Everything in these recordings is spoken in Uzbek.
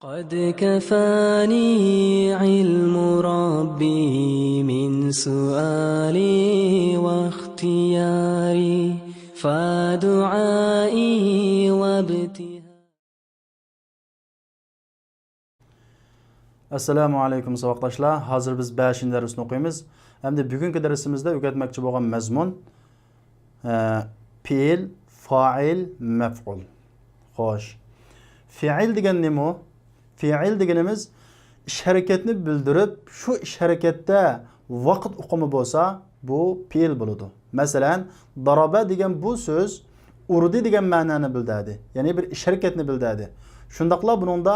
قد كفاني علم ربي من سؤالي واختياري فدعائي وابتهالي. Assalamu alaykum saboqdoshlar. Hozir biz 5-darsni o'qiymiz. Hamda bugungi darsimizda o'rgatmoqchi bo'lgan mazmun fe'l, fa'il, maf'ul. Xo'sh. Fe'il degan nima? Fe'il deganimiz ish harakatni bildirib, shu ish harakatda vaqt uqumi bo'lsa, bu fe'il bo'ladi. Masalan, daraba degan bu so'z urdi degan ma'noni bildiradi. Ya'ni bir ish harakatni bildiradi. Shundaqla buningda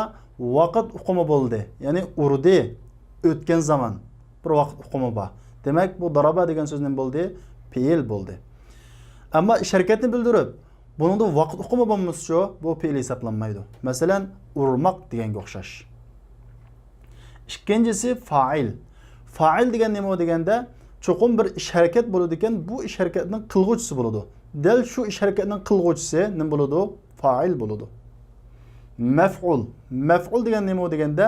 vaqt uqumi bo'ldi. Ya'ni urdi, o'tgan zaman bir vaqt uqumi bor. Demak, bu daraba degan so'zning bo'ldi, fe'il bo'ldi. Ammo ish harakatni bildirib, buningda vaqt uqumi bo'lmasa, bu fe'il hisoblanmaydi. Masalan, urmoq deganga o'xshash. Ikkinchisi fa'il. Fa'il degan nima deganda, cho'qim bir ish harakat bo'ladi ekan, bu ish harakatning qilg'uvchisi bo'ladi. Dal shu ish harakatning qilg'uvchisi nima bo'ladi? Fa'il bo'ladi. Maf'ul. Maf'ul degan nima deganda,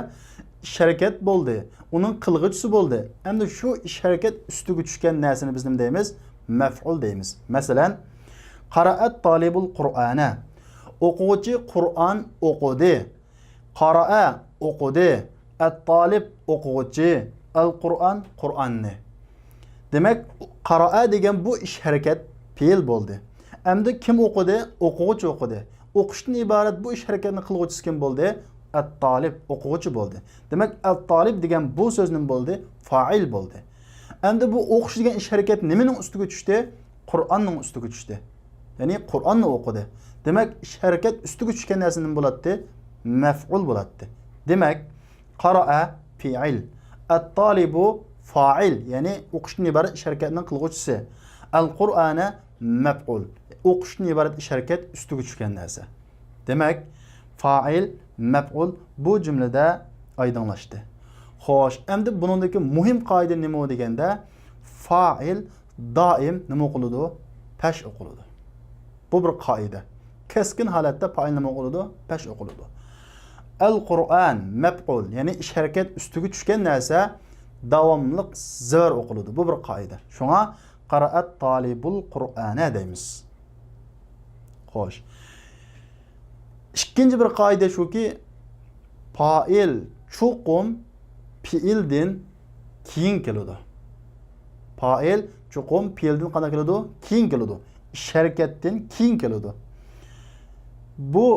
ish harakat bo'ldi, uning qilg'uvchisi bo'ldi. Endi shu ish harakat ustiga tushgan narsani biz nima deymiz? Maf'ul deymiz. Masalan, qara'at talibul Qur'ana. O'quvchi Qur'on o'qidi. Qara'a o'qidi. At-talib o'quvchi. Al-Qur'on Qur'onni. Demak, qara'a degan bu ish harakat fe'il bo'ldi. Endi kim o'qidi? O'quvchi o'qidi. O'qishdan iborat bu ish harakatini qiluvchisi kim bo'ldi? At-talib o'quvchi bo'ldi. Demak, at-talib degan bu so'zning bo'ldi, fa'il bo'ldi. Endi bu o'qish degan ish harakat nimaning ustiga tushdi? Qur'onning ustiga tushdi. Ya'ni Qur'onni o'qidi. Demak, ish harakat ustiga tushgan narsa nima bo'ladi? Maf'ul bo'ladi. Demak, qara'a fi'il, at-talibu fa'il, ya'ni o'qishdan iborat ish harakatining qilguvchisi. Al-Qur'ana maf'ul, o'qishdan iborat ish harakat ustiga tushgan narsa. Demak, fa'il, maf'ul bu jumlada oydinlashdi. Xo'sh, endi buningdagi muhim qoida nima deganda, fa'il doim nima qiladi? Pesh o'qiladi. Bu bir qoida. Keskin holatda fa'il nima qiladi? Pesh o'qiladi. Al-Qur'an maf'ul, ya'ni ish harakat ustiga tushgan narsa davomli zar o'qiladi. Bu bir qoida. Shunga qara'at talibul Qur'ana deymiz. Xo'sh. Ikkinchi bir qoida shuki, fa'il chuqum fi'ildan keyin keladi. Fa'il chuqum fi'ildan qanday keladi? Keyin keladi. Ish harakatdan keyin keladi. Bu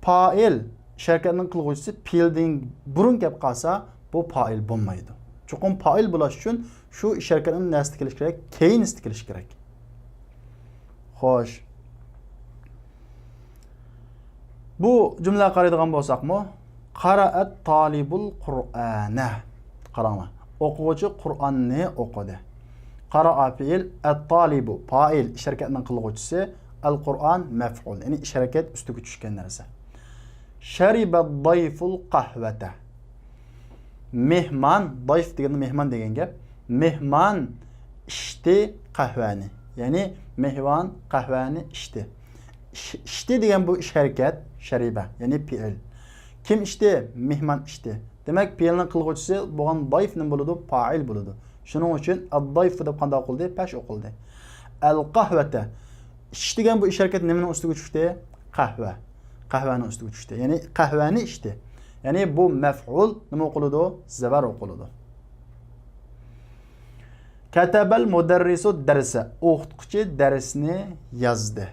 fa'il ish harakatning qilg'uvchisi fe'ildan burun kelib qolsa, bu fa'il bo'lmaydi. Chuqum fa'il bo'lish uchun shu ish harakatining nasli kelish kerak, keyin isti kelish kerak. Xo'sh. Bu jumla qaraydigan bo'lsaqmi, qara'at talibul Qur'ana. Qarama. O'quvchi Qur'onni o'qidi. Qara'a fi'il, at-talibu fa'il, ish harakatining qilg'uvchisi, al-Qur'on maf'ul, ya'ni ish harakat ustiga tushgan narsa. Shariba dayful qahvata. Mehmon, dayf degani mehmon degan gap. Mehmon ichdi qahvani. Ya'ni mehmon qahvani ichdi. İçti degan bu ish harakat, shariba, ya'ni fi'il. Kim ichdi? Mehmon ichdi. Demak, fi'ilning qilg'uvchisi bo'lgan dayf nima bo'ladi? Fa'il bo'ladi. Shuning uchun ad-dayf deb qanday o'qildi? Pesh o'qildi. Al-qahvata. Ish degan bu ish harakat nimaning ustiga tushdi? Qahva. Qahvaning ustiga tushdi. Ya'ni qahvani ichdi. Ya'ni bu maf'ul nima o'qiladi? Zabar o'qiladi. Katabal mudarrisu darsa. O'qituvchi darsni yozdi.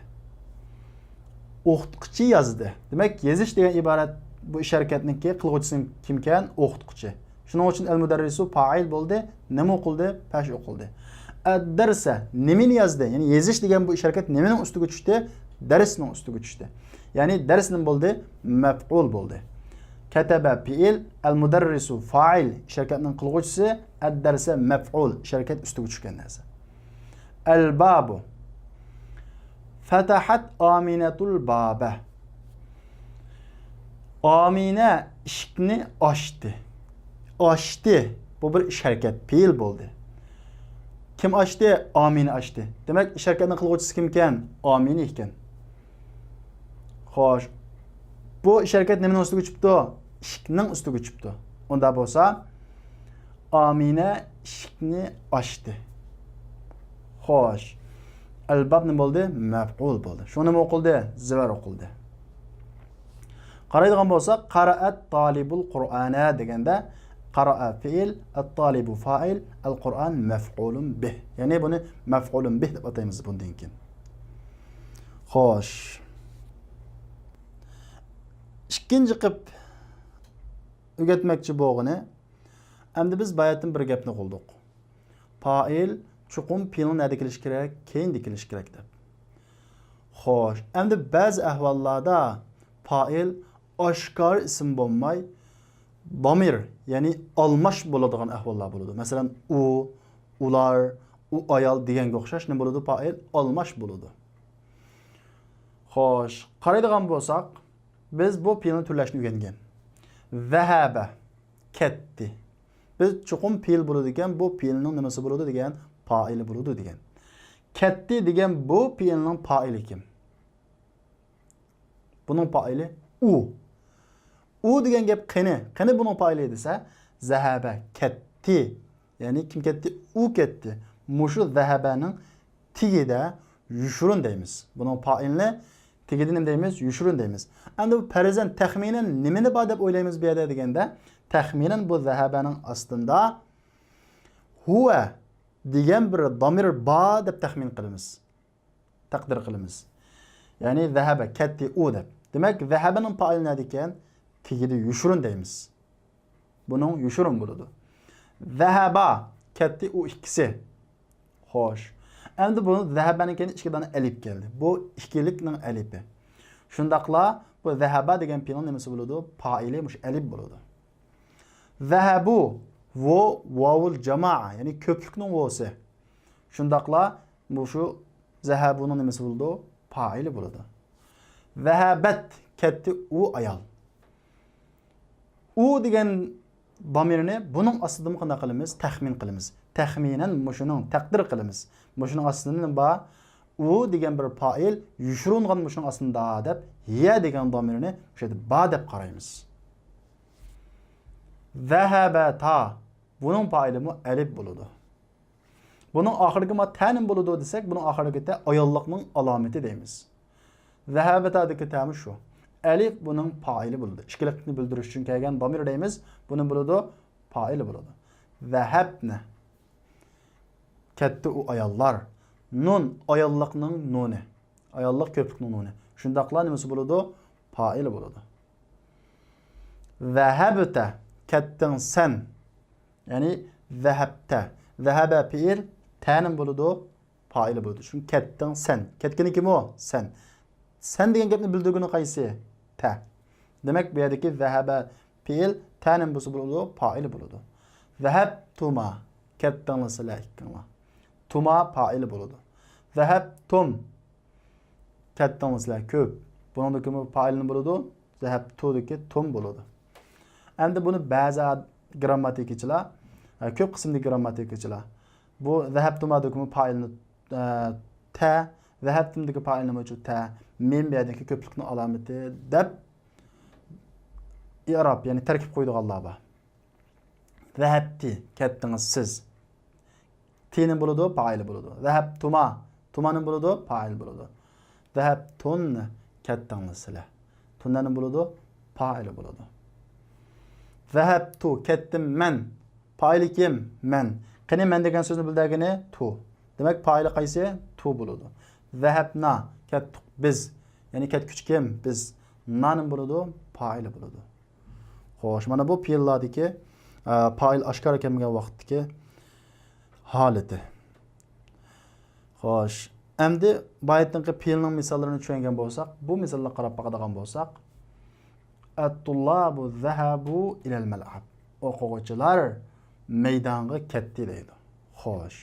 O'qituvchi yozdi. Demak, yozish degan iborat bu ish harakatniki qilg'uvchisi kimkan? O'qituvchi. Shuning uchun al-mudarrisu fa'il bo'ldi, nima o'qildi? Pesh o'qildi. Ad-darsa nimani yozdi? Ya'ni yozish degan bu ish harakat nimaning ustiga tushdi? Darsning ustiga tushdi. Ya'ni dars nima bo'ldi? Maf'ul bo'ldi. Kataba fi'il, al-mudarrisu fa'il, ish harakatining qilg'uvchisi, ad-darsa maf'ul, ish harakat ustiga tushgan narsa. Al-babu Fatahat Aminatul baba. Amina eshikni ochdi. Ochdi. Bu bir ish harakat, fe'il bo'ldi. Kim ochdi? Amina ochdi. Demak, ish harakatning qilg'uvchisi kim ekan? Amina ekan. Xo'sh. Bu ish harakat nimaning ustiga tushibdi? ishikning ustiga uchibdi. Unda bo'lsa Amina ishikni ochdi. Xo'sh. Albab nima bo'ldi? Maf'ul bo'ldi. Shu nima o'qildi? Zivar o'qildi. Qaraydigan bo'lsak, qara'at talibul Qur'ana deganda qara'a fi'il, at-talibu fa'il, al-Qur'an maf'ulun bih. Ya'ni buni maf'ulun bih deb ataymiz bundan keyin. Xo'sh. Ikkinchi qilib o'rgatmoqchi bo'lg'ini, endi biz bayatdan bir gapni qildik. Fa'il chuqum fe'lni nada kelish kerak, keyin dikilish kerak deb. Xo'sh, endi ba'zi ahvollarda fa'il oshkor ism bo'lmay, damir, ya'ni almash bo'ladigan ahvollar bo'ladi. Masalan, u, ular, u ayol deganga o'xshash nima bo'ladi? Fa'il almash bo'ladi. Xo'sh, qaraydigan bo'lsak, biz bu fe'lni turlashni o'rgangan. Zahaba, ketdi. Biz chuqum fe'l bo'ladi ekan, bu fe'lning nimasi bo'ladi degan, fa'ili bo'ladi degan. Ketdi degan bu fe'lning fa'ili kim? Buning fa'ili u. U degan gap qani? Qani buning fa'ili desa, zahaba, ketdi. Ya'ni kim ketdi? U ketdi. Mushu zahabaning tigida yushurun deymiz. Buning fa'ilini tigida nima deymiz? Yushurun deymiz. Endi bu farazan taxminan nimani bor deb o'ylaymiz bu yerda deganda, taxminan bu zahabaning ostida huwa degan bir damir bor deb taxmin qilamiz. Taqdir qilamiz. Ya'ni zahaba, ketdi u deb. Demak, zahabaning fa'ili nima ekan? Tigida yushurun deymiz. Buning yushurun bo'ladi. Zahaba, ketdi u ikkisi. Xo'sh. Endi bu zahabaning keyin ikki dona alif keldi. Bu ikkilikning alifi. Shundaqla bu zahaba degan fe'lning nimasi bo'ladi? Fa'ili mush alif bo'ladi. Zahabu vovul jamaa, ya'ni ko'plikning vosi. Shundaqla bu shu zahabuning nimasi bo'ladi? Fa'ili bo'ladi. Zahabat, ketdi u ayol. U degan damirni buning ostida qanday qilamiz? Taxmin qilamiz. Taxminan mushuning taqdir qilamiz. Mushuning ostida nima bor? U degan bir fa'il yushurungan mushuning ostida deb ya degan damirni o'sha yerda ba deb qaraymiz. Zahabata, buning fa'ili mu alif bo'ladi. Buning oxirgi ma ta'nin bo'ladi desak, buning oxirida ayollikning alomati deymiz. Zahabatadagi ta'mi shu. Alif buning fa'ili bo'ladi. Ikkilikni bildirish uchun kelgan damir deymiz. Buni bo'ladi, fa'ili bo'ladi. Zahabna, ketdi u ayollar. Nun ayollikning nuni. Ayollik ko'plikning nuni. Shundaqla nimasi bo'ladi? Fa'ili bo'ladi. Zahabta, ketding sen. Ya'ni zahabta. Zahaba fi'il, ta'nin bo'ladi, fa'ili bo'ladi. Shun ketding sen. Ketgani kim o? Sen. Sen degan gapni bildirgani qaysi? Ta. Demak, bu yerdagi zahaba fi'il ta'nin bo'lsa bo'ladi, fa'ili bo'ladi. Zahabtuma, ketdinglar sizlar ikkinglar. Tuma fa'ili bo'ladi. Zahabtum, ketdinglar sizlar ko'p. Buningdagi fa'ilni bo'ladi, zahabtudagi tum bo'ladi. Endi buni ba'zi grammatikachilar, ko'p qismli grammatikachilar bu zahabtumadagi fa'ilni ta, zahabtumdagi fa'il nima uchun ta, men bu yerdagi ko'plikning alomati deb i'rob, ya'ni tarkib qo'ydiganlar bor. Zahabti, ketdingiz siz. Tinin bo'ladi, fa'il bo'ladi. Zahabtuma, tumaning bo'ladi, fa'il bo'ladi. Zahabtun, ketdingiz sizlar. Tunning bo'ladi, fa'il bo'ladi. Zahabtu, ketdim men. Fa'ili kim? Men. Qani men degan so'zni bildirgani tu. Demak, fa'ili qaysi? Tu bo'ladi. Zahabna, ketdik biz. Ya'ni ketkuch kim? Biz. Naning bo'ladi, fa'ili bo'ladi. Xo'sh, mana bu fe'illardagi fa'il oshkor ekangan vaqtdagi holati. Xo'sh, endi baytning fe'lning misollarini tushungan bo'lsak, bu misollarga qarab boqadigan bo'lsak, at-tullabu zahabu ilal mal'ab. O'quvchilar maydonga ketdi deydi. Xo'sh.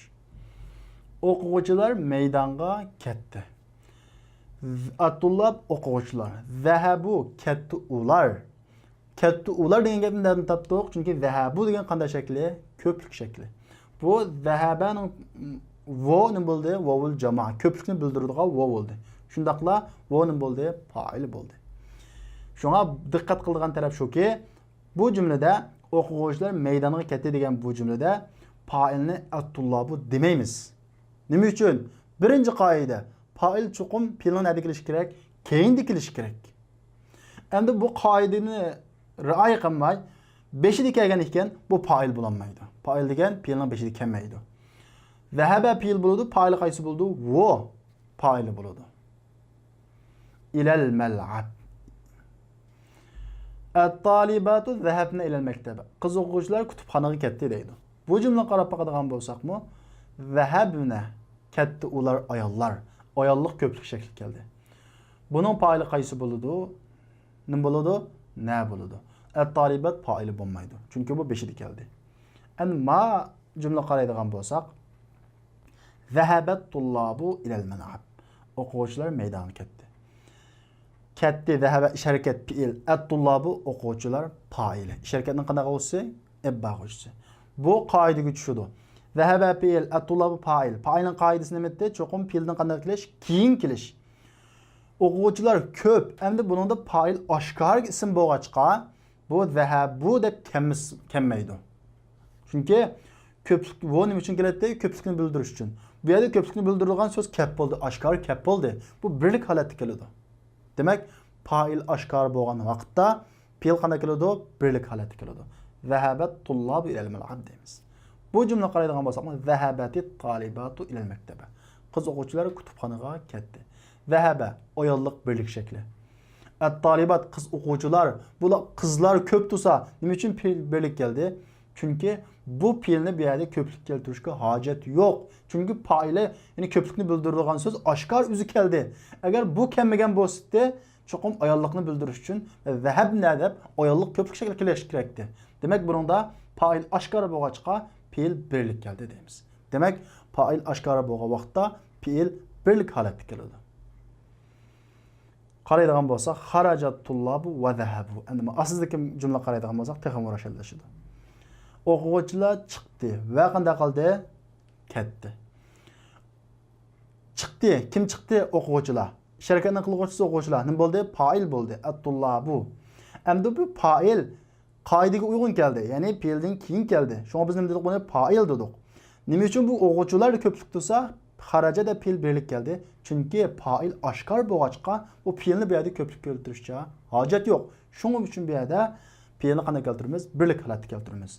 O'quvchilar maydonga ketdi. At-tullab o'quvchilar. Zahabu ketdi ular. Ketdi ular degan gapni nerdan topdik? Chunki zahabu degan qanday shakli? Ko'plik shakli. Bu zahabaning vo nima bo'ldi? Vovul jamoa. Ko'plikni bildiradigan vo bo'ldi. Shundaqla vo nima bo'ldi? Fa'il bo'ldi. Shunga diqqat qiladigan taraf shuki, Bu cümlede o'quvchilar maydonga ketdi degan bu cümlede failni at-tullabu demeymiz. Nima uchun? Birinci qoida. Fail chuqum fe'lni nada kelishi kerak? Keyin dikilishi kerak. Endi bu qoidani rioya qilmay 5'i kelgan ekan, bu fail bo'lolmaydi. Fail degan fe'lning 5'i kelmaydi. Zahaba fe'l bo'ladi, fail qaysi bo'ldi? Wo faili bo'ladi. Ilal mal'ab. At-talibatu zahabna ilal maktaba. Qiz o'quvchilar kutubxonaga ketdi deydi. Bu jumla qarab baqadigan bo'lsakmi, zahabna ketdi ular ayollar. Ayollik ko'plik shakli keldi. Bunun faili qaysi bo'ladi? Nim bo'ladi? Na bo'ladi. At-talibat faili bo'lmaydi. Chunki bu 5'i keldi. Amma jumla qaraydigan bo'lsak, zahabat tullabu ilal man'ab. O'quvchilar maydonga ketdi. Ketdi zahaba ish harakat fi'il, at-tullabu o'quvchilar faili. Ish harakatning qanday bo'lsa, ebba qo'shsa. Bu qoidaga tushadi. Zahaba fi'il, at-tullabu fa'il. Fa'ilning qoidasi nima edi? Cho'qim fi'ldan qanday qilish? Keyin kelish. O'quvchilar ko'p. Endi buningda fa'il oshkor ism bo'lg'achqa, bu zahabu deb kelmaydi. Chunki ko'plik bu nima uchun keladi? Ko'plikni bildirish uchun. Bu yerda ko'plikni bildirilgan so'z kap bo'ldi, oshkor kap bo'ldi. Bu birlik holatda keladi. Demak, fa'il oshkor bo'lgan vaqtda fe'l qanday keladi? Birlik holatda keladi. Zahabat tullabu ilal mal'ab deymiz. Bu jumla qaraydigan bo'lsak, zahabatit talibatu ilal maktaba. Qiz o'quvchilar kutubxonaga ketdi. Zahaba ayollik birlik shakli. At-talibat qiz o'quvchilar, bular qizlar ko'p tursa, nima uchun fe'l birlik keldi? Chunki bu fe'lni bu yerda ko'plik keltirishga hojat yo'q. Chunki fa'ili, ya'ni ko'plikni bildirilgan so'z oshkor o'zi keldi. Agar bu kelmagan bo'lsa, cho'qim ayollikni bildirish uchun zahabna deb ayollik ko'plik shaklida kelish kerakdi. Demak, buningda fa'il oshkor bo'lg'achqa fe'l birlik keldi deymiz. Demak, fa'il oshkor bo'lgan vaqtda fe'l birlik holatda keladi. Qaraydigan bo'lsak, xarajat tullabu va zahabu. Endi asldagi jumla qaraydigan bo'lsak, texnik murashallashadi. O'quvchilar chiqdi va qanday qildi? Ketdi. Chiqdi. Kim chiqdi? O'quvchilar. Harakatni qiluvchisi o'quvchilar. Nima bo'ldi? Fa'il bo'ldi. At-tullabu. Endi bu fa'il qoidaga uyg'un keldi. Ya'ni fe'ldan keyin keldi. Shunga biz nima dedik? Buni fa'il dedik. Nima uchun bu o'quvchilar ko'plik tursa, xaraja da fe'l birlik keldi? Chunki fa'il oshkor bo'lg'achqa, bu fe'lni bu yerda ko'plik keltirishga hojat yo'q. Shuning uchun bu yerda fe'lni qanday keltiramiz? Birlik holatda keltiramiz.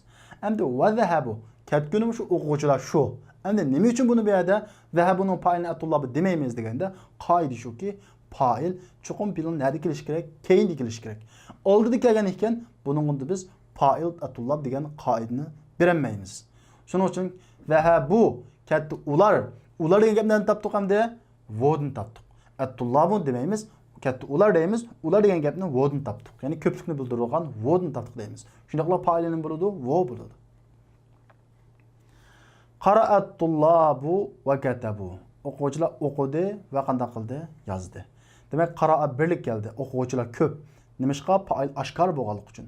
Endi va zahabu ketgunimiz shu o'quvchilar shu. Endi nima uchun buni bu yerda zahabuning fa'ilini at-tullabu demaymiz deganda, qoida shuki, fa'il chuqum fe'lni nada kelish kerak? Keyin kelish kerak. Oldida kelgan ekan, buningda biz fa'il at-tullab degan qoidani bermaymiz. Shuning uchun zahabu ketdi ular degan gapdan topdik hamda vodni topdik. At-tullabu demaymiz, ketdi ular deymiz. Ular degan gapni vodni topdik. Ya'ni ko'plikni bildirilgan vodni topdik deymiz. Shundaqla fa'ilning bo'ladi, vo bo'ladi. Qara'at tullabu va katabu. O'quvchilar o'qidi va qanday qildi? Yozdi. Demak, qara'a birlik keldi. O'quvchilar ko'p. Nimishqa fa'il oshkor bo'lganligi uchun.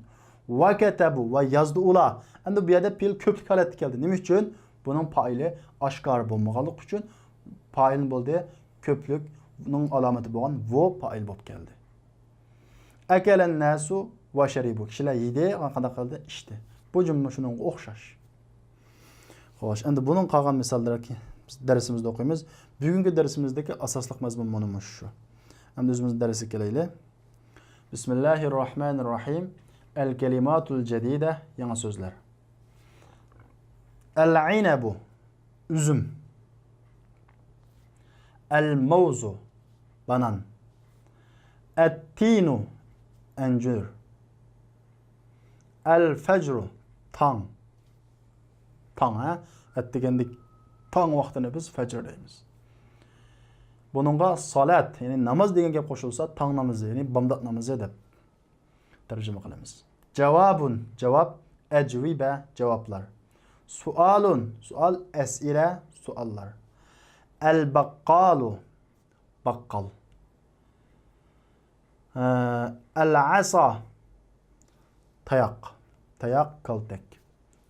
Va katabu va yozdi ular. Endi bu yerda fe'l ko'plik holatda keldi. Nima uchun? Buning fa'ili oshkor bo'lmaganligi uchun fa'il bo'ldi, ko'plikning alomati bo'lgan vo fa'il bo'lib keldi. Akalan nasu va sharibu. Kishilar yedi va qanday qildi? Ichdi. Bu jumla shuningga o'xshash. Xo'sh, endi buning qolgan misollarni darsimizda o'qiymiz. Bugungi darsimizdagi asosli mazmun mana shu. Endi o'zimizning darsga kelaylik. Bismillahirrohmanirrohim. El-kelimatul jadida, yangi so'zlar. El-inabu, üzüm. El-mawzu, banan. Et-tinu, encür. El-fecru, tang. Tang, ha? Et degendik tang vaqtini biz fecr deymiz. Bununla salat, yani namaz degen gap qo'shilsa, tang namazı, yani bamdod namazı deb tarjima qilamiz. Cevabun, cevap, ecvibe, cevaplar. Sualun, sual, es'ile, suallar. El-bakkalu, bakkal. El-asa, tayak. Tayak, kaltek.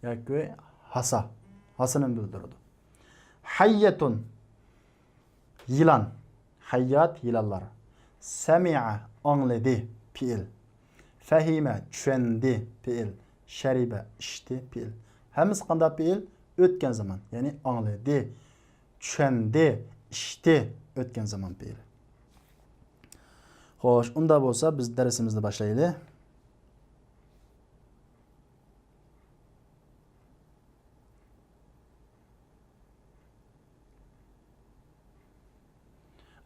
Yani hasa. Hasının bildirdi. Hayyetun, yılan. Hayyat, yılanlar. Semi'a, anladı, fiil. Fehime düşendi fiil. Şeribe içti fiil. Hemiz qanday fiil? Ötken zaman. Yani anladı. Düşendi, içti ötken zaman fiil. Xo'sh, unda bo'lsa biz darsimizni boshlaylik.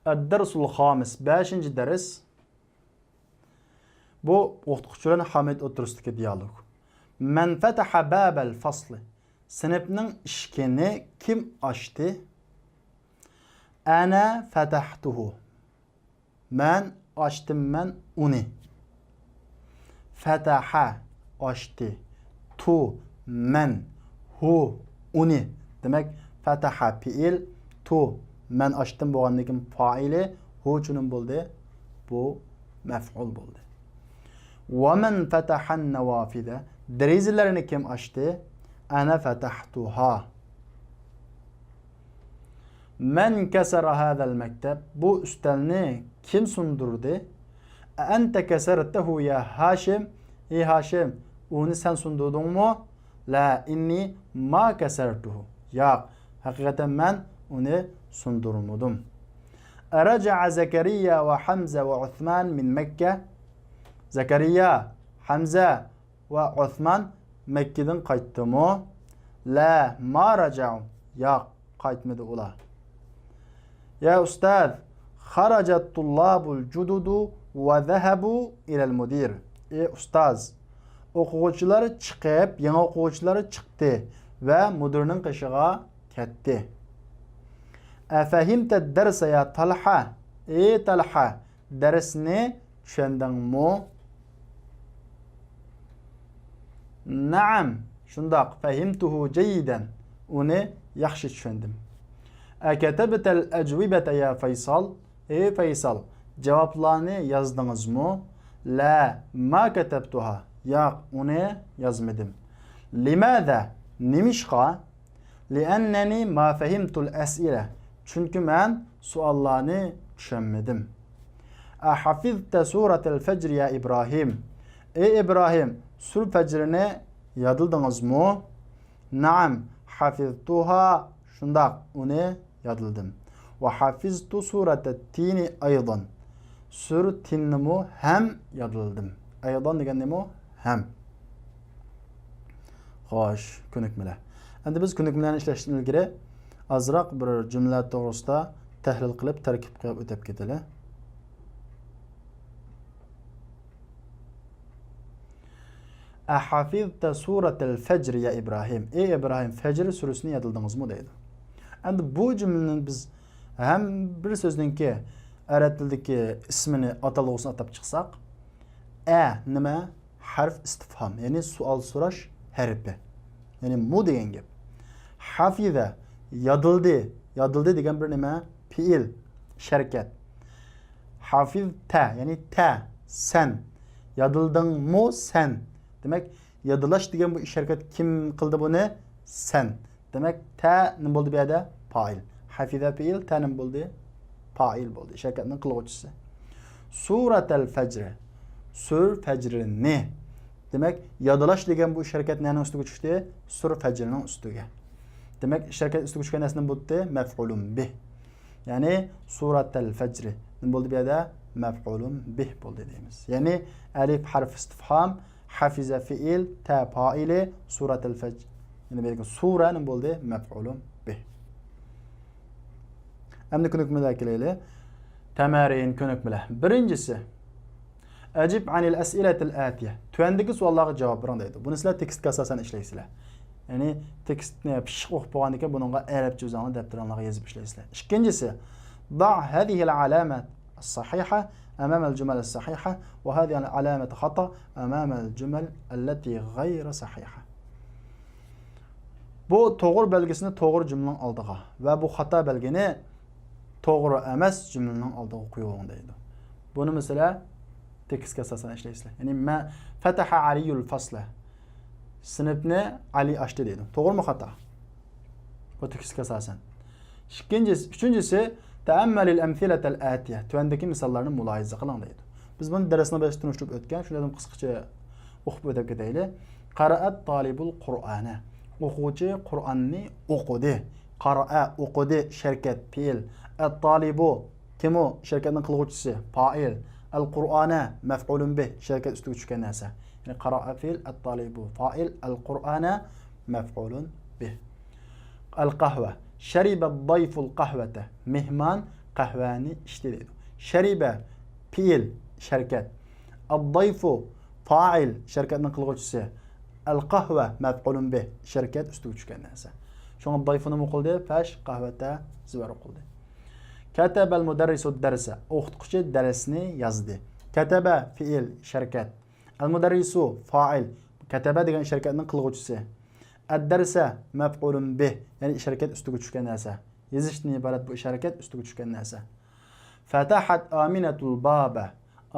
Ad-darsul xamis, 5-ci dərs. Bu o'qituvchilarning Hamid o'tirsidagi dialog. Man fataha babal fasli. Sinfning eshigini kim ochdi? Ana fatahtuhu. Men açtım men uni. Fataha açtı. Tu men hu uni. Demek fataha fiil, tu men açtım bo'lgandan faili, hu uchun bo'ldi. Bu maf'ul bo'ldi. Wa man fataha an-nawafida. Derazalarni kim açtı? Ana fatahtuha. Men kesara hadal mektep. Bu üstelni kim sundurdu? Ente kesertehu ya Haşim. Ey Haşim, onu sen sundurdun mu? La inni ma kesertuhu. Ya, hakikaten ben onu sundurmadım. Eraca'a Zekeriya ve Hamza ve Uthman min Mekke. Zekeriya, Hamza ve Uthman Mekke'den kayıttı mı? La ma raca'u. Ya, kayıtmadı ola. Ya Ustaz, haracet tullabul cududu ve zehebu ilel mudir. Ustaz, o'quvchilar chiqib, yangi o'quvchilar chiqdi va mudirning qishig'iga ketdi. Afahimta darsa ya Talha? Ey Talha, darsni tushundingmi? Naam, shundoq, fahimtuhu jayidan. Uni yaxshi tushundim. Akatabtal ajwibata ya Faysal? Ey Faysal, cevaplarını yazdınız mı? La ma katabtuha. Ya onu yazmadım. Limada? Nimişka? Lianneni ma fahimtul as'ila. Çünkü ben suallarını düşünmedim. Ahafizte suratel fecr ya İbrahim? Ey İbrahim, sur fecrini yadıldınız mı? Naam, hafiztuha. Şundak, onu yadıldım. Ve hafiztu surete tini aydan. Sur tinnimu hem yadıldım. Aydan degan nemu? Hem. Xo'sh, ko'nikmalar. Endi biz ko'nikmalarni ishlashdan ilgari azroq bir jumlalar to'g'risida tahlil qilib, tarkib qilib o'tib ketaylik. Ahafizta suratel fecr ya İbrahim? Ey İbrahim, Fecr surasini yadildingizmi deydi. Endi bu jumlani biz hem bir so'zningki arab tilidagi ismini atalg'usini atab chiqsak, nima? Harf istifhom, ya'ni savol so'rash harfi. Ya'ni mu degan gap. Hafiza, yodildi. Yodildi degan bir nima? Fiil, sharkat. Hafizta, ya'ni ta, sen. Yodildingmi sen? Demek yodilash degan bu ish harakat kim qildi buni? Sen. Demek ta nima bo'ldi bu yerda? Fa'il. Hafiza fiil, ta nima bo'ldi? Fa'il bo'ldi. Ish harakatning qiluvchisi. Suratul fajr. Sur fajrini. Demek yodlash degan bu ish harakat nima ustiga tushdi? Sur fajrining ustiga. Demek ish harakat ustiga tushgan narsa nima bo'ldi? Maf'ulun bih. Ya'ni suratul fajr. Nima bo'ldi bu yerda? Maf'ulun bih bo'ldi deymiz. Ya'ni alif harf istifham, hafiza fiil, ta fa'ili, suratul fajr. Ya'ni bu sura nima bo'ldi? Maf'ulun bih. Endi ko'nikmalar kelaylik. Tamarin ko'nikmalar. Birinchisi Ajib anil as'ilatil atiya. Tuandagi savollarga javob bering deydi. Buni sizlar tekstga asosan ishlaysizlar. Ya'ni tekstni pishiq o'qib bo'lgandan keyin bunga arabcha o'zingizning daftaringizga yozib ishlaysizlar. Ikkinchisi, da' hadhihi al-alamat as-sahiha amama al-jumal as-sahiha wa hadhihi al-alamat khata amama al-jumal allati ghayra sahiha. Bu to'g'ri belgisini to'g'ri jumlaning oldiga va bu xato belgini to'g'ri emas jumlaning oldiga qo'ying deydi. Buni mesela tekstga asosan ishlaysizlar. Ya'ni ma fataha aliyul fasla. Sinfni Ali ochdi dedim. To'g'rimi xato? Bu tekstga asosan. Üçüncüsü ta'ammalil amsilatal atiya. Tuandagi misollarni mulohaza qiling deydi. Biz bunu darsda biraz tunuşturup o'tgan. Shundan qisqacha o'qib o'tib ketaylik. Qara'at talibul Qur'ana. O'quvchi Qur'onni o'qidi. Qara'a o'qidi sharkat fi'il. At-talibu kim u? Sharkatning qilguvchisi, fa'il. Al-Qur'ana maf'ulun bih, sharkat ustiga tushgan narsa. Ya'ni qara'a fi'il, at-talibu fa'il, al-Qur'ana maf'ulun bih. Al-qahva. Shariba ad-dayfu al-qahvata. Mehmon qahvani ichdi deydi. Shariba fi'il, sharkat. Ad-dayfu fa'il, sharkatning qilguvchisi. Al-qahva maf'ulun bih, sharkat ustiga tushgan narsa. Shunga dayfuni nima qildi? Fash qahvata zibar qildi. Kataba al-mudarrisu ad-darsa. O'qituvchi darsni yozdi. Kataba fi'il, sharkat. Al-mudarrisu fa'il. Kataba degan sharkatning qilguvchisi. Ad-darsa maf'ulun bih, ya'ni sharkat ustiga tushgan narsa. Yozishdan iborat bu sharkat ustiga tushgan narsa. Fatahat Aminatul baba.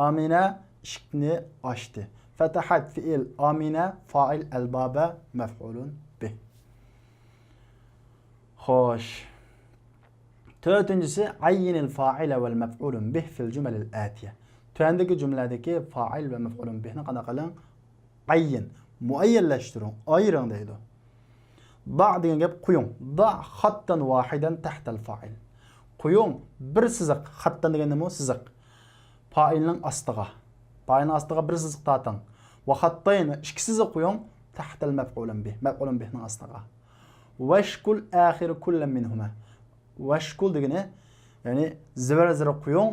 Amina eshikni ochdi. Fatahat fi'il, Amina fa'il, al-baba maf'ulun bih. Xo'sh. To'rtinchisi ayyinil fa'ila val maf'ulun bih fil jumalil atiya. Tuandagi jumladagi fa'il va maf'ulun bihni qanaqa qiling? Ayyin, muayyanlashtiring, ayring deydi. Da degan gap qo'ying. Da xattan vahidan tahta al-fa'il. Qo'ying bir siziq, xattan degan nima? Siziq. Fa'ilning ostiga. Fa'ilning ostiga bir siziq torting. Va xattayn ikki siziq qo'ying tahta al-maf'ulun bih. Maf'ulun bihning ostiga. Washkul akhir kullam minhuma. Washkul degani, ya'ni zivara qo'ying,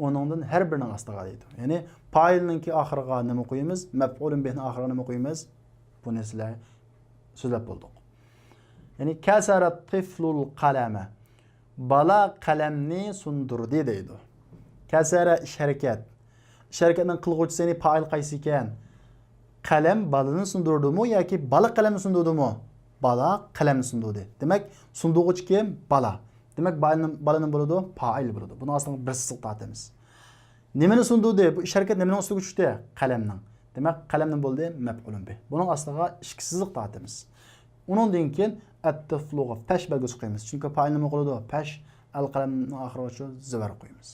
oningdan har birining ostiga deydi. Ya'ni fa'ilninki oxiriga nima qo'yamiz? Maf'ulun bihning oxiriga nima qo'yamiz? Buni sizlar so'zlab bo'ldik. Ya'ni kasara tiflul qalama. Bala qalamni sundurdi deydi. Kasara harakat. Harakatning qilguvchisi fa'il qaysi ekan? Qalam balani sundurdimi yoki bala qalamni sundurdimi? Bala qalamni sundurdi. Demak, sunduruvchi kim? Bala. Demak, balaning bo'ladi, fa'il bo'ladi. Buni aslida bir siziq tortamiz. Nimani sundurdi? Bu harakat nimaning ustiga tushdi? Qalamning. Demak, qalamning bo'ldi maf'ulun bih. Buning ostiga ikki siziq tortamiz. Undan keyin at-tifluga fash belgisi qo'yamiz. Chunki fa'il nima qiladi? Fash al-qalamning oxiriga zivar qo'yamiz.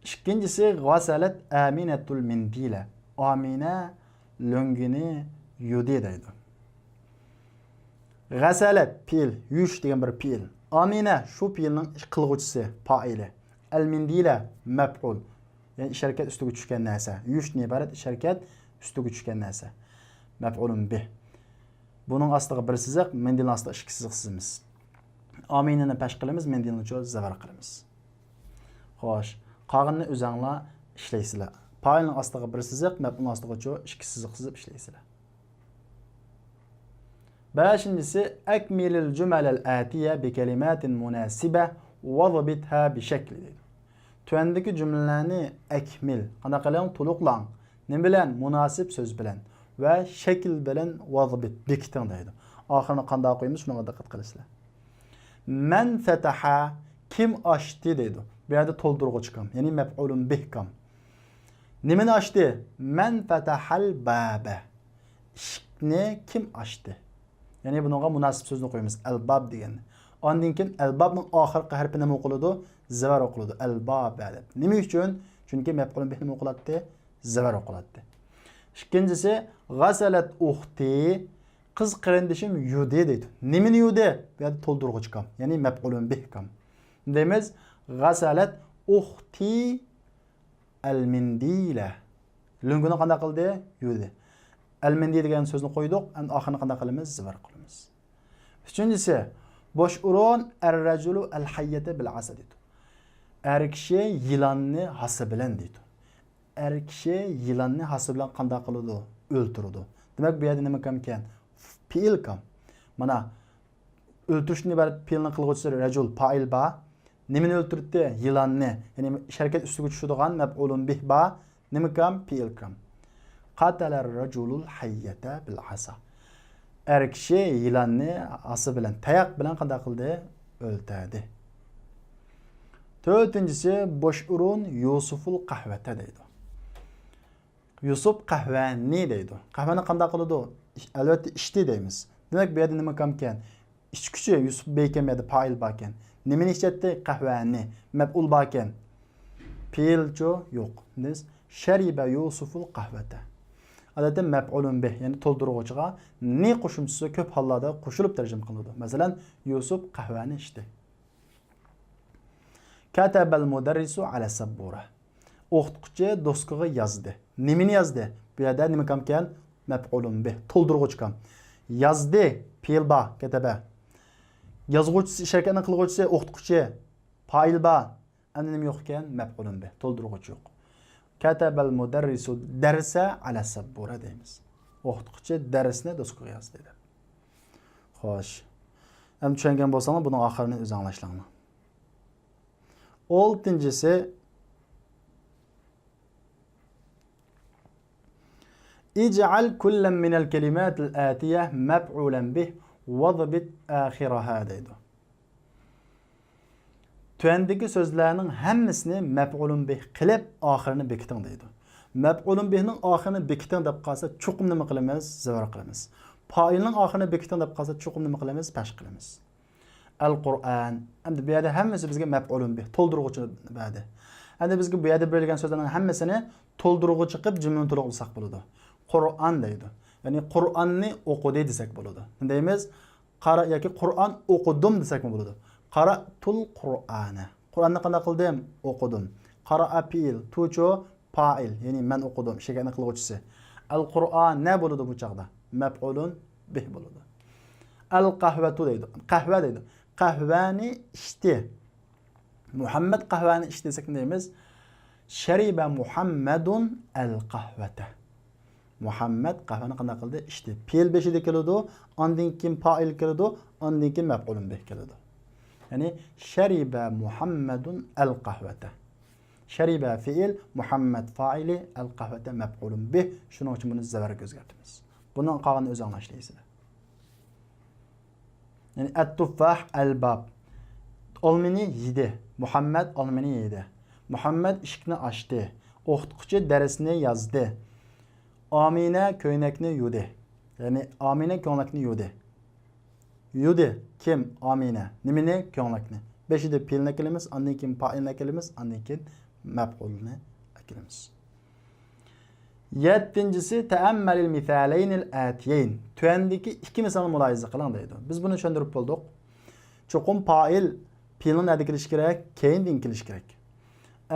Ikkinchisi ghasalat Aminatul mindila. Amina lo'ngini yudi deydi. Ghasalat fi'il, yush degan bir fi'il. Amina shu fi'ilning qilguvchisi, fa'ili. Al-mindila maf'ul. Ya'ni harakat ustiga tushgan narsa. Yushni iborat harakat ustiga tushgan narsa. Maf'ulun bih. Buning ostiga bir siziq, mendilning ostiga ikki siziq chizamiz. Aminani pash qilamiz, mendilni zavar qilamiz. Xo'sh, qog'inni o'zinglar ishlaysizlar. Fa'ilning ostiga bir siziq, maf'ulning ostiga ikki siziq chizib ishlaysizlar. Beshinchisi akmilil jumalal atiya bi kalimatin munasiba va zabitha bi shakli deydi. Tuandagi jumlalarni akmil, qanaqa qiling? To'liqlang. Nima bilan? Munosib so'z bilan va shakl bilan vazbit bekiting deydi. Oxirini qanday qo'yamiz? Shunga diqqat qilasizlar. Man fataha kim ochdi deydi. Bu yerda to'ldiruvchi kam, ya'ni maf'ulun bih kam. Nimani ochdi? Man fatahal baba. Eshikni kim ochdi? Ya'ni bunga munosib so'zni qo'yamiz. Al-bab degan. Ondan keyin al-babning oxirgi harfi nima o'qiladi? Zavar o'qiladi. Al-bab deb. Nima uchun? Chunki maf'ulun bih nima o'qiladi? Zavar o'qiladi. Ikkinchisi ghasalat ukhti, qiz qarindishim yudi deydi. Nimani yudi? Bu yerda to'ldiruvchi kam, ya'ni maf'ulun bih kam. Deymiz ghasalat ukhti al-mindila. Lunguni qanday qildi? Yudi. Al-mindi degan so'zni qo'ydik, endi oxirini qanday qilamiz? Zivar qilamiz. Uchinchisi bosh uron ar-rajulu al-hayyata bil asa deydi. Er kishi yilonni hasi bilan deydi. Er kishi yilonni hasi bilan qanday qiladi? O'ltiradi. Demak, bu yerda nima kam ekan? Fi'il kam. Mana o'ltirishni iborat fi'ilning qilguvchisi rajul, fa'il ba. Nimani o'ltirdi? Yilonni. Ya'ni harakat ustiga tushadigan maf'ulun bih ba. Nima kam? Fi'il kam. Qatalar rajulul hayyata bil asa. Er kishi yilonni asa bilan, tayoq bilan qanday qildi? O'ltirdi. To'rtinchisi bosh urun Yusuful qahvata deydi. Yusuf qahvani deydi. Qahvani qanday qiladi? Albatta ichdi deymiz. Demak, bu yerda nima kam ekan? Ichkuchi Yusuf bekamadi, fa'il bor ekan. Nimani ichatdi? Qahvani, maf'ul bor ekan. Fiilcho yo'q. Biz shariba Yusuful qahvata. Odatda maf'ulun bih, ya'ni to'ldiruvchiga ne qo'shimchasi ko'p hollarda qo'shilib tarjima qilinadi. Masalan, Yusuf qahvani ichdi. Katabal mudarrisu ala sabbura. O'qituvchi doskaga yozdi. Nimani yozdi? Bu yerda nima kamkan? Maf'ulun bih, to'ldiruvchi kam. Yozdi, fe'l ba, kataba. Yozuvchisi, ish harakatini qiluvchisi o'qituvchi, fa'il ba. Endi nima yo'q ekan? Maf'ulun bih, to'ldiruvchi yo'q. Katabal mudarrisu darsa ala sabbura deymiz. O'qituvchi darsni doskaga yozdi dedi. Xo'sh. Endi tushungan bo'lsangiz, buning oxirini o'zing anglashinglar. 6-si İc'al kullen minel kelimatil atiye mef'ulen bih vazbit ahiraha deydi. Tüendeki sözlerinin hemmisini mef'ulun bih qilib axirini bekiting deydi. Mef'ulun bihning axirini bekiting deb qalsa chuqum nima qilamiz? Zavar qilamiz. Fa'ilning axirini bekiting deb qalsa chuqum nima qilamiz? Pash qilamiz. Al-Qur'an. Endi bu yerda hammasi bizga mef'ulun bih, to'ldiruvchi ba'di. Endi bizga bu yerda berilgan so'zlarning hammasini to'ldiruvchi qilib jumlani to'liq qilsak bo'ladi. Qur'on deydi. Ya'ni Qur'onni o'qidi desak bo'ladi. Deymiz, qara yoki Qur'on o'qidim desak bo'ladi. Qara'tul Qur'ana. Qur'onni qanday qildim? O'qidim. Qara'a fi'il, tu'cho fa'il, ya'ni men o'qidim, shekani qiluvchisi. Al-Qur'on ne bo'ladi bu chaqda? Maf'ulun bih bo'ladi. Al-qahvatu deydi. Qahva deydi. Qahvani ichdi. Muhammad qahvani ichdi desak deymiz. Shariba Muhammadun al-qahvata. Muhammad qahvani qanday qildi? Ichdi. Fe'l beshida keladi, ondan keyin fa'il keladi, ondan keyin maf'ulun bih keladi. Ya'ni shariba Muhammadun al-qahvata. Shariba fi'il, Muhammad fa'ili, al-qahvata maf'ulun bih. Shuning uchun buni zavarga o'zgartamiz. Buning qolganini o'zing anglashlaysizlar. Yani at-tuffah al-bab. Olmini yedi. Muhammad olmini yedi. Muhammad eshikni ochdi. O'qituvchi darsni yozdi. Amina ko'ynakni yuvdi. Ya'ni Amina ko'ynakni yuvdi. Yuvdi. Kim? Amina. Nimani? Ko'ynakni. Beshida fe'lni kelamiz, ondan keyin fa'ilni kelamiz, ondan keyin maf'ulni kelamiz. 7-si ta'ammalil misalaynil atiyayn. Tuandagi ikki misolni mulohaza qiling deydi. Biz buni tushuntirib bo'ldik. Cho'qim fa'il fe'lni nada kelish kerak, keyindan kelish kerak.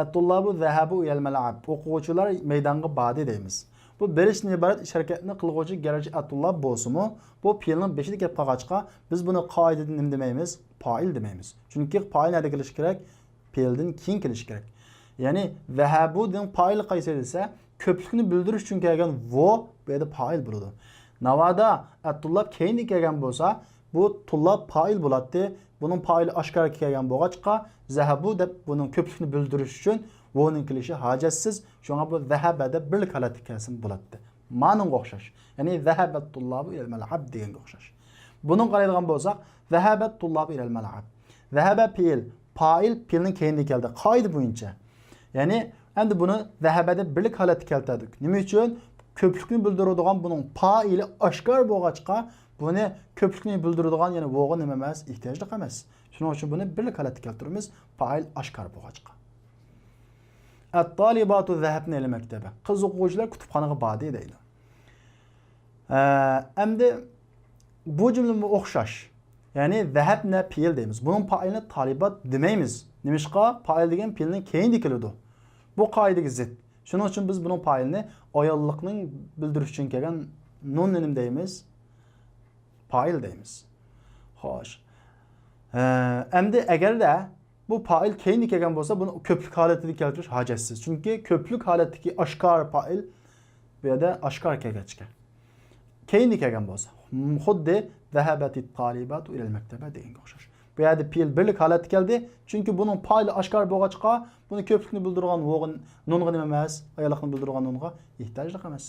At-tullabu zahabu ilal mal'ab. O'quvchilar maydonga bordi deymiz. Bu berishdan iborat ish harakatini qilguvchi garchi at-tullab bo'lsa-mu, bu fe'lning beshida kelib qolg'achqa biz buni qoidadan nima demaymiz? Fa'il demaymiz. Chunki fa'il nada kelish kerak, fe'ldan keyin kelish kerak. Ya'ni zahabu degan fa'il qaysi desa, ko'plikni bildirish uchun kelgan vo bu yerda fa'il bo'ladi. Navoda at-tullab keyin kelgan bo'lsa, bu tullab fa'il bo'ladi. Buning fa'ili oshkor kelgan bo'lg'achqa zahabu deb buning ko'plikni bildirish uchun voning kelishi hojatsiz. Shunga bu zahaba deb birlik holatda kelsin bo'ladi. Ma'noga o'xshash. Ya'ni zahabat tullabu ilal mal'ab deganga o'xshash. Buning qaraydigan bo'lsak, zahabat tullabu ilal mal'ab. Zahaba fi'il, fa'il fe'lning keyinda keldi. Qoida bo'yicha. Ya'ni endi buni zahabada birlik holatda keltirdik. Nima uchun? Ko'plikni bildiradigan buning fa'ili oshkor bo'lg'achqa buni ko'plikni bildiradigan, ya'ni vo'g'i nima emas, ehtiyojli emas. Shuning uchun buni birlik holatda keltiramiz, fa'il oshkor bo'lg'achqa. At-talibatu zahabna ila maktaba. Qiz o'quvchilar kutubxonaga bordi deydi. Endi bu jumla o'xshash. Ya'ni zahabna fe'il deymiz. Buning fa'ilini talibat demaymiz. Nimishqa? Fa'il degan fe'lning keyinda keladi. Bu qoidaga zid. Shuning uchun biz buning fa'ilini ayollikning bildirish uchun kelgan nun nim deymiz. Fa'il deymiz. Xo'sh. Endi agarda bu fa'il keyinda kelgan bo'lsa, buni ko'plik holatida keltirish hojatsiz. Chunki ko'plik holatdagi oshkor fa'il bu yerda oshkor kelgachga. Keyinda kelgan bo'lsa, xuddi zahabatit talibatu ila al-maktaba deganga o'xshash. Bu yerda fe'l birlik holatga keldi. Chunki buning fa'ili oshkor bo'lgachqa, buni ko'plikni bildirgan vo'g'in nunga nima emas, ayollikni bildirgan nunga ehtiyojli emas.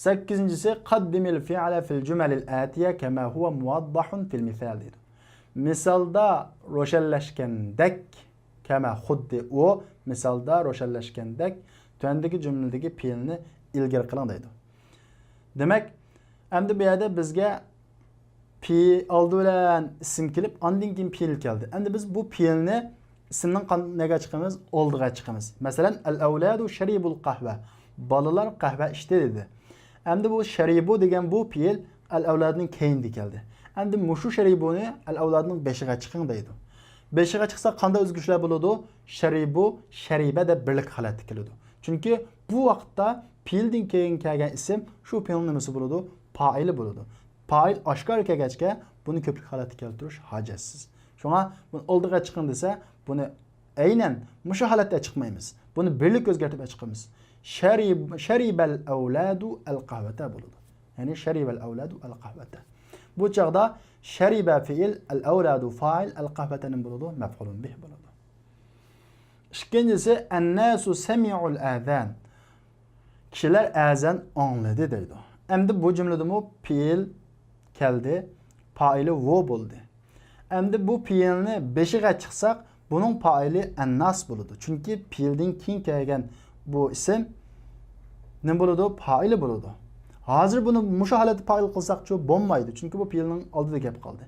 8-si qaddimil fi'la fil jumalil atiya kama huwa muwaddahun fil misal deydi. Misalda ro'shanlashgandek kama xuddi o misalda ro'shanlashgandek tuandagi jumladagi fe'lni ilgari qiling deydi. Demak, endi bu yerda bizga fi oldi bilan ism kelib, ondan keyin fe'l keldi. Endi biz bu fe'lni ismning nega chiqamiz? Oldiga chiqamiz. Masalan, al-avladu sharibul qahva. Balalar qahva ichdi dedi. Endi bu sharibu degan bu fe'l al-avladning keyindi keldi. Endi mushu sharibuni al-avladning beshiga chiqing deydi. Beshiga chiqsa qanday o'zgarishlar bo'ladi? Sharibu, shariba deb birlik holatda keladi. Chunki bu vaqtda fe'ldan keyin kelgan ism shu fe'lning nimasi bo'ladi? Fa'ili bo'ladi. Fa'il oshkor kelgachga buni ko'plik holatga keltirish hojatsiz. Shunga buni oldiga chiqing desa, buni aynan mushu holatda chiqmaymiz. Buni birlik o'zgartirib chiqamiz. Sharibal avladu al-qahvata bo'ladi. Ya'ni sharibal avladu al-qahvata. Bu chaqda shariba fi'il, al-avladu fa'il, al-qahvata nim bo'ladi? Maf'ulun bih bo'ladi. Ikkinchisi an-nasu sami'ul azan. Kishilar azan angladi deydi. Endi bu jumlada mu fi'il keldi, fa'ili vo bo'ldi. Endi bu fi'ilni beshiga chiqsak, buning fa'ili an-nas bo'ladi. Chunki fi'ildan keyin kelgan bu ism nima bo'ladi? Fa'ili bo'ladi. Hozir buni mushu holatda fa'il qilsak-chi bo'lmaydi. Chunki bu fe'lning oldida gap qoldi.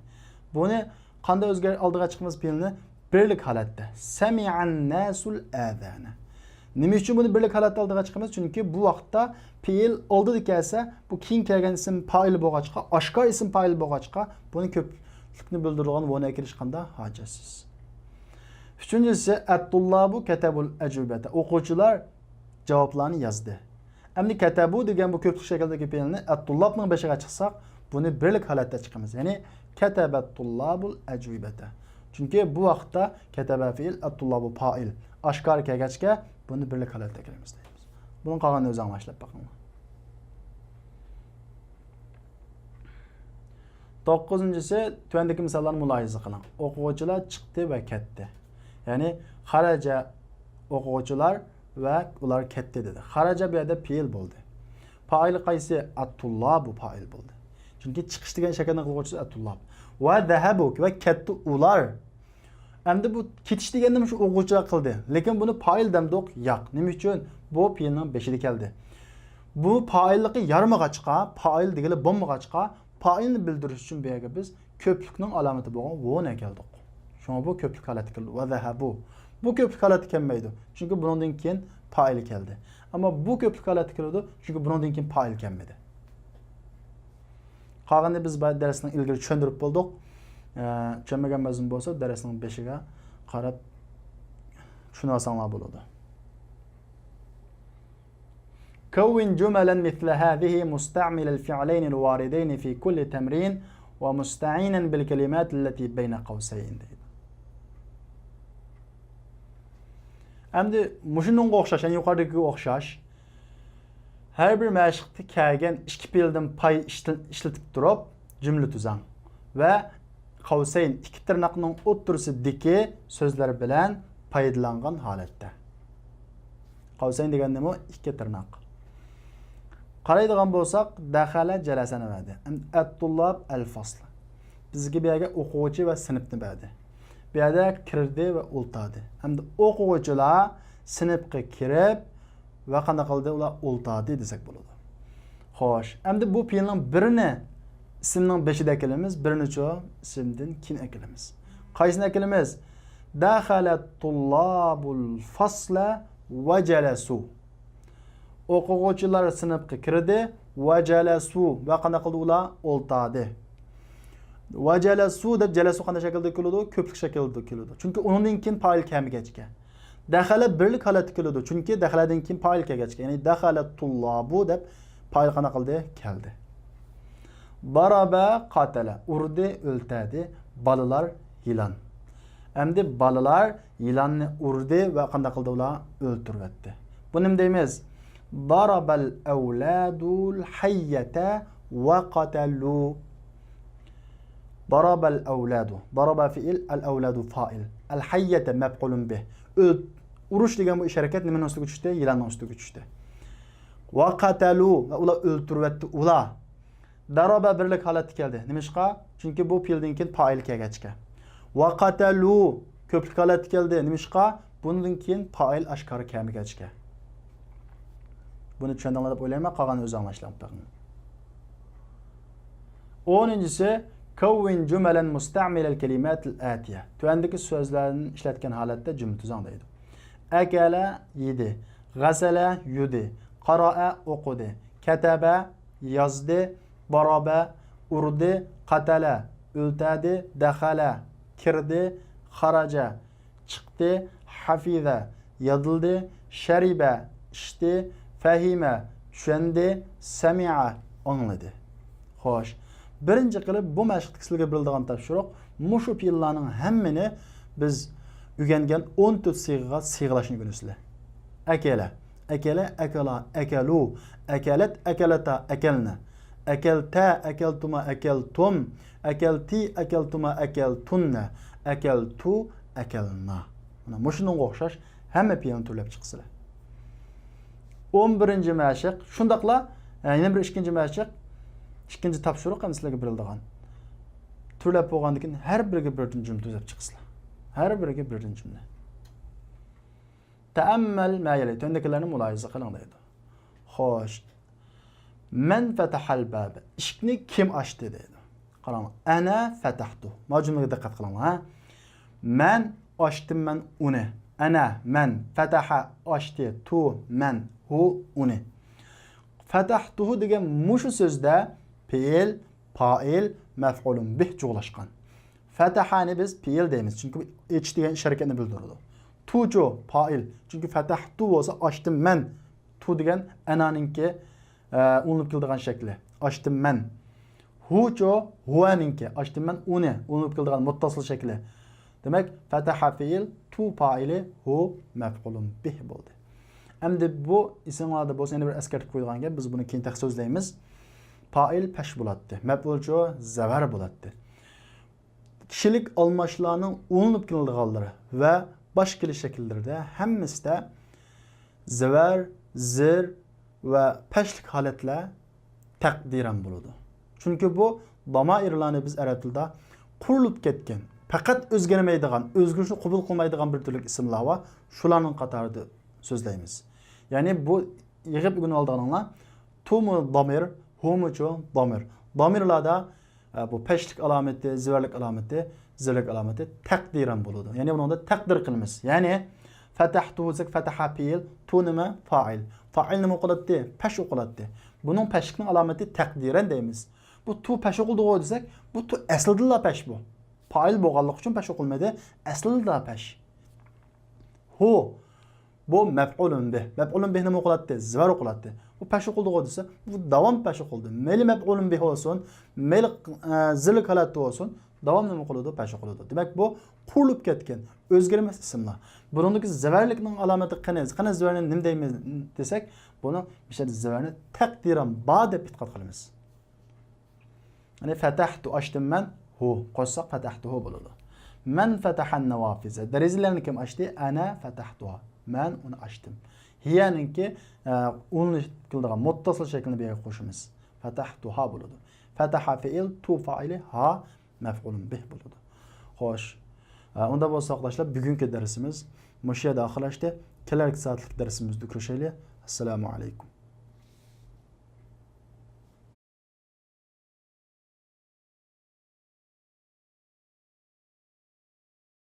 Buni qanday oldiga chiqamiz fe'lni? Birlik holatda. Sami'an nasul adana. Nima uchun buni birlik holatda oldiga chiqamiz? Chunki bu vaqtda fe'l oldida kelsa, bu keyin kelgan ism fa'il bo'lg'achqa, oshkor ism fa'il bo'lg'achqa, buni ko'plikni bildiradigan vona kirishganda hojatsiz. Uchinchisi at-tullabu katabul ajubata. O'quvchilar javoblarni yozdi. Endi katabu degan bu ko'plik shakldagi fe'lni at-tullabning beshiga chiqsak, buni birlik holatda chiqamiz. Ya'ni katabat-tullabul ajubata. Chunki bu vaqtda kataba fe'il, at-tullabu fa'il. Oshkor kelgachga buni birlik holatda kiramiz deymiz. Buni qolganini o'zing boshlab boqing. 9-inchisi tuvandagi misollarni mulohaza qiling. O'quvchilar chiqdi va ketdi. Ya'ni xaraja o'quvchilar va ular ketdi dedi. Xaraja bu yerda fe'il bo'ldi. Fa'ili qaysi? At-tullabu fa'il bo'ldi. Chunki chiqish degan shaklni qiluvchisi at-tullab. Va zahabu va ketdi ular. Endi bu ketish deganda shu o'quvchilar qildi. Lekin buni fa'il demdoq yo'q. Nima uchun? Bu fe'lning beshida keldi. Bu fa'illikni yarmag'achqa, fa'il degani bo'lmag'achqa, fa'ilni bildirish uchun bu yerga biz ko'plikning alomati bo'lgan vona keldik. Shunga bu ko'plik holati keldi. Va zahabu. Bu ko'plik holati kelmaydi. Chunki bundan keyin fa'il keldi. Ammo bu ko'plik holati keldi, chunki bundan keyin fa'il kelmadi. Qolganda biz bu darsni ilgari tushuntirib bo'ldik. Tushunmagan mazmun bo'lsa, darsning 5iga qarab tushuna olsanglar bo'ladi. كون جملا مثل هذه مستعمل الفعلين الواردين في كل تمرين ومستعينا بالكلمات التي بين قوسين. Endi mushunga o'xshash, ya'ni yuqoridagiga o'xshash har bir mashqda kelgan ikki fe'ldan pay ishlatib turib jumla tuzang va qavsayn ikki tirnoqning o'ttirsidagi so'zlar bilan foydalangan holatda. Qavsayn degan nima? Ikki tirnoq. Qaraydigan bo'lsak, daxala jalasani berdi. At-tullab al-fasl. Bizga bu yerga o'quvchi va sinfni berdi. Bu yerda kirdi va o'ltadi. Hamda o'quvchilar sinfga kirib va qanday qildi? Ular o'ltadi desak bo'ladi. Xo'sh, endi bu fe'lning birini ismning beshida kelamiz, birini-chi ismdan keyin kelamiz. Qaysini kelamiz? Dakhalat-tullabul fasla va jalasu. O'quvchilar sinfga kirdi va jalasu va qanday qildi? Ular o'ltadi. Va jalasu deb jalasu qanday shaklda keladi? Ko'plik shaklda keladi. Chunki undan keyin fa'il kelmagachga. Dakhala birlik holatda keladi. Chunki dakhaladan keyin fa'il kelgachga. Ya'ni dakhalat-tullabu deb fa'il qanday qildi? Keldi. Baraba qatala. Urdi, o'ltadi. Balalar yilon. Endi balalar yilonni urdi va qanday qildi? Ular o'ltiribdi. Bu nima deymiz? Darabal avladul hayyata va qatalu. Darabal avladu. Daraba fi'il, al-avladu fa'il. Al-hayyata maf'ulun bih. Urush degan bu ish harakat nimaning ustiga tushdi? Yilonning ustiga tushdi. Va qatalu va ular o'ltiribdi. Ular daraba birlik holatga keldi. Nimishqa? Chunki bu fe'ldan keyin fa'il kelgachga. Va qatalu ko'plik holatga keldi. Nimishqa? Bundan keyin fa'il oshkor kelmagachga. Buni tushundinglar deb o'ylayman, qolganini o'zing anglashlar. 10-inchisi Kavvin cümelen mustamilel kelimatil atiye. Tüendeki sözlerin işletken halette cümle tuzan deydi. Ekele yedi. Gasele yudi. Qara'a okudu. Ketebe yazdı. Barabe urdu. Katale ültedi. Dekale kirdi. Haraca çıktı. Hafize yadıldı. Şeribe içti. Fehime düşendi. Semi'a anladı. Hoş. Birinci qilib bu mashqda sizlarga beriladigan topshiriq, mushu fe'llarning hammani biz o'rgangan 14 siyg'aga siyg'lashni o'rganasizlar. Akala, akala, akala, akalu, akalat, akalata, akalna, akalta, akaltuma, akaltum, akalti, akaltuma, akaltunna, akaltu, akalna. Mana mushunga o'xshash hamma fe'lni turlab chiqsizlar. 11-mashq. Shundaqla yana bir ikkinchi mashq. İkinci tapşırıq ham sizlarga beriladigan. Türlab bo'lgandan keyin har biriga birdan jumla tuzab chiqsizlar. Har biriga birdan jumla. Ta'ammal ma yali. Töndekilarni mulohaza qiling deydi. Xo'sh. Man fatahal bab. Eshikni kim ochdi deydi. Qarang. Ana fatahtu. Ma jumlaga diqqat qiling, ha. Man ochdim, man uni. Ana man fataha ochdi, tu man hu uni. Fatahtuhu degan mushu so'zda fiil, fa'il, maf'ulun bih joylashgan. Fatahani biz fiil deymiz, chunki ich degan ish harakatni bildiradi. Tujo fa'il, chunki fatahtu bo'lsa ochdim men. Tu degan ananinki ulinib keladigan shakli. Ochdim men. Hujo huwaninki, ochdim men uni ulinib keladigan muttasil shakli. Demak, fataha fiil, tu fa'ili, hu maf'ulun bih bo'ldi. Endi bu isimlarda bo'lsa yana bir eskartib qo'yilgan gap, biz buni keyin taqdir so'zlaymiz. Fa'il pesh bo'ladi, maf'ulcho zavar bo'ladi. Kishilik almashlarning ulinib keladiganlari va bosh kelish shakllarida hammasida zavar, zir va peshlik holatlar taqdiran bo'ladi. Chunki bu damairlarni biz arab tilida qurilib ketgan, faqat o'zgarmaydigan, o'zgarishni qabul qilmaydigan bir turlik ismlar va shularning qatorida so'zlaymiz. Ya'ni bu yig'ib o'rganib olganinglar tumu damir, humuchu damir. Damirlarda bu peshlik alomati, zivarlik alomati, zirlik alomati taqdiran bo'ladi. Ya'ni buni taqdir qilamiz. Ya'ni fatahtu zak fataha fiil, tu nima fa'il. Fa'il nima qiladi? Pesh qiladi. Buning peshlikning alomati taqdiran deymiz. Bu tu pesh qildi desak, bu tu aslida pesh bu. Fa'il bo'lganligi uchun pesh qilmaydi, aslida pesh. Hu bu maf'ulun bih. Maf'ulun bih nima qiladi? Zivar qiladi. Bu pesh qildi desa, bu davom pesh qildi. Mayli maf'ulun bih bo'lsin, mayli zil holatda bo'lsin, davom nima qiladi? Pesh qiladi. Demak, bu qurilib ketgan, o'zgarmas ismlar. Buningdagi zivarlikning alomati qani? Qani zivarni nima deymiz desak, buni mishal zivarni taqdiran ba deb e'tiqod qilamiz. Ya'ni fatahtu ochdim men, hu qo'shsak fatahtuhu bo'ladi. Man fatahan nawafiza. Derazalarni kim ochdi? Ana fatahtuha. Men uni ochdim. Hiyaninki uni qildigan muttasil shaklini berib qo'shimiz. Fatahtuha bo'ladi. Fataha fi'il, tu fa'ili, ha maf'ulun bih bo'ladi. Xo'sh. Unda bo'lsa arkadaşlar bugungi darsimiz mush yerda oxirlashdi. Kelarki soatlik darsimizda ko'rishaylik. Assalomu alaykum.